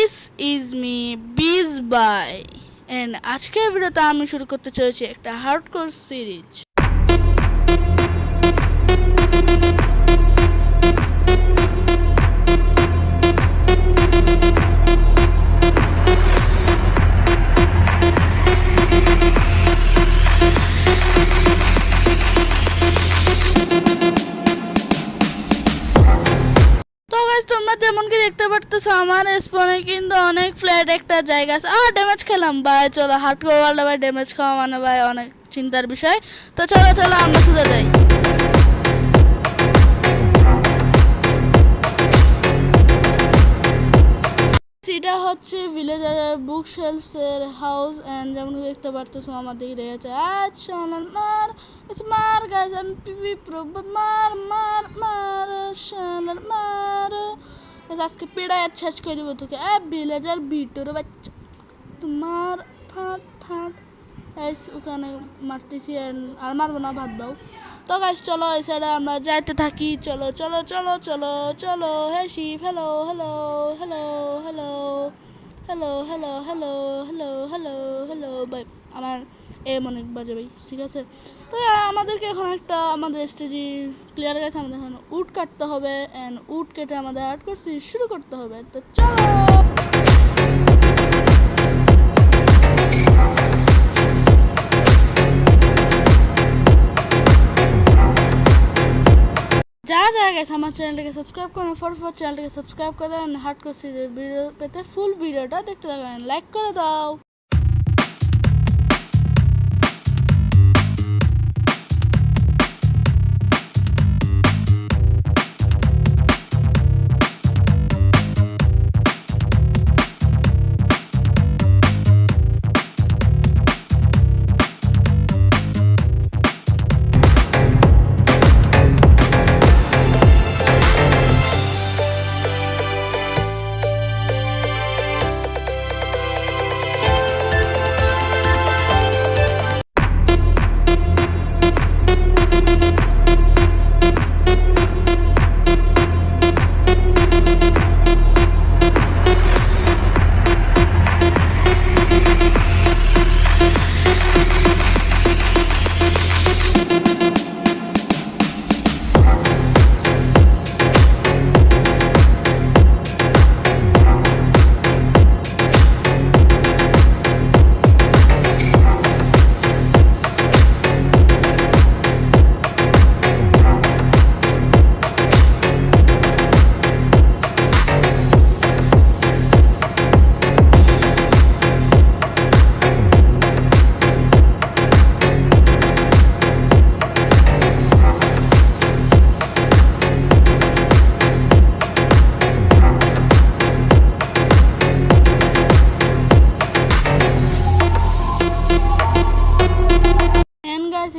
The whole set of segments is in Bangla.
দিস ইজ মি বিজ বাই এন্ড আজকের ভিডিওতে আমি শুরু করতে চলেছি একটা হার্ডকোর সিরিজ। তোমরা যেমন কি দেখতে পারতেছো আমার স্পনে কিন্তু অনেক ফ্ল্যাট একটা জায়গা আছে। ড্যামেজ খেলাম ভাই, চলো হার্ডকোর ওয়ার্ল্ডে ভাই ড্যামেজ খাওয়া মানে ভাই অনেক চিন্তার বিষয়। তো চলো আমরা শুরু যাই। এটা হচ্ছে ভিলেজারের বুক শেলফসের হাউস এন্ড যেমন দেখতে পারতেছো আমার দিকে দেখেছে সোনার মার মার গাইস আমি পিপি প্রো মার মার মার সোনার মার আজকে পেড়ায় শেষ করে দেবো তোকে। ভিলেজার ভিতরে বাচ্চা তোমার ফাট ফাট ওখানে মারতেছি আর মারবো না, ভাত দাও। তো গাইস চলো এই সাইডে আমরা যাইতে থাকি। চলো চলো চলো চলো চলো হে শিপ hello hello hello hello hello hello hello hello hello hello ভাই আমার অনেক বাজে ভাই, ঠিক আছে। তো আমাদেরকে এখন একটা আমাদের স্টেজি ক্লিয়ার গেছে, আমাদের এখন উড কাটতে হবে অ্যান্ড উড কেটে আমাদের আর্ট করছি শুরু করতে হবে। তো চলো যা গেছে আমার চ্যানেলটাকে সাবস্ক্রাইব করেন, ফটাফট চ্যানেলটাকে সাবস্ক্রাইব করে দেন, হার্ডকোর সিরিজের ভিডিও পেতে ফুল ভিডিওটা দেখতে থাকেন, লাইক করে দাও।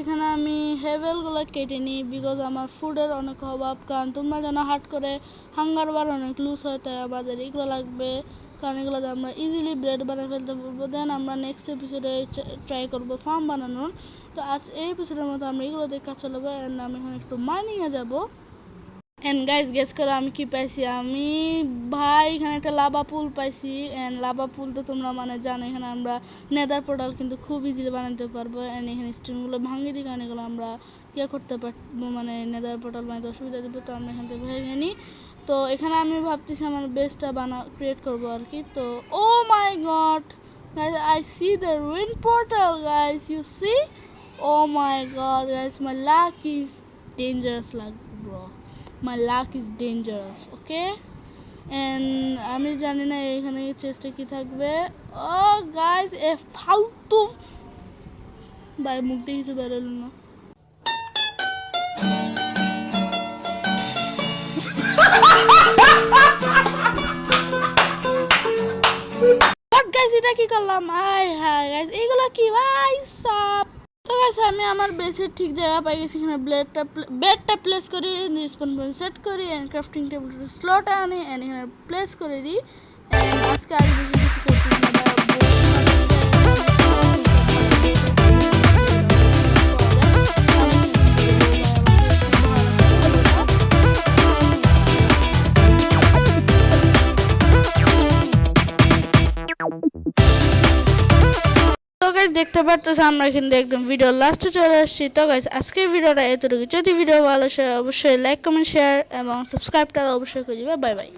এখানে আমি হেভেলগুলো কেটে নিই বিকজ আমার ফুডের অনেক অভাব, কারণ তোমরা যেন হার্ট করে হাঙ্গার বার অনেক লুজ হয়, তাই আমাদের এগুলো লাগবে, কারণ এগুলোতে আমরা ইজিলি ব্রেড বানিয়ে ফেলতে পারবো। দেন আমরা নেক্সট এপিসোডে ট্রাই করবো ফার্ম বানানোর। তো আজ এই এপিসোডের মতো আমরা এগুলো দিয়ে কাজ চালাবো অ্যান্ড আমি এখন একটু মাইনিংয়ে যাবো। এন্ড গাইস গেস করো আমি কি পাইছি। আমি ভাই এখানে একটা লাভা পুল পাইছি এন্ড লাভা পুল তো তোমরা মানে জানো এখানে আমরা নেদার পোর্টাল কিন্তু খুব ইজিলি বানাতে পারবো এন্ড এখানে স্ট্রিমগুলো ভাঙিয়ে দিই, কারণ এগুলো আমরা ইয়ে করতে পারবো, মানে নেদার পোর্টাল বানাতে অসুবিধা দেবো, তো আমরা এখান থেকে ভেঙে নিই। তো এখানে আমি ভাবতেছি আমার বেসটা ক্রিয়েট করবো আর কি। তো oh my god guys I see the ruin portal guys, you see, oh my god guys my luck is dangerous luck bro, my luck is dangerous, okay? and আমি জানি না এখানে চেষ্টা কি থাকবে। ও গাইস এ ফালতু ভাই মুখ দিয়ে কিছু বেরোল না। গাইস এটা কি করলাম, হাই হাই গাইস এগুলো কি ভাই সাপ। তো গাইস আমি আমার বেসের ঠিক জায়গা পাই গেছি, এখানে বেডটা প্লেস করি, রিসপন পয়েন্ট সেট করি এন্ড ক্রাফটিং টেবিলটা স্লট আনি এন্ড এখানে প্লেস করে দিই। আজকে আর বেশি কিছু করছি না। গাইস দেখতে পারতেছো আমরা কিন্তু একদম ভিডিও লাস্টে চলে আসছি। তো গাইস আজকের ভিডিওটা এতটুকু। যদি ভিডিও ভালো লাগে অবশ্যই লাইক কমেন্ট শেয়ার এবং সাবস্ক্রাইবটা অবশ্যই করে দিবে। Bye bye.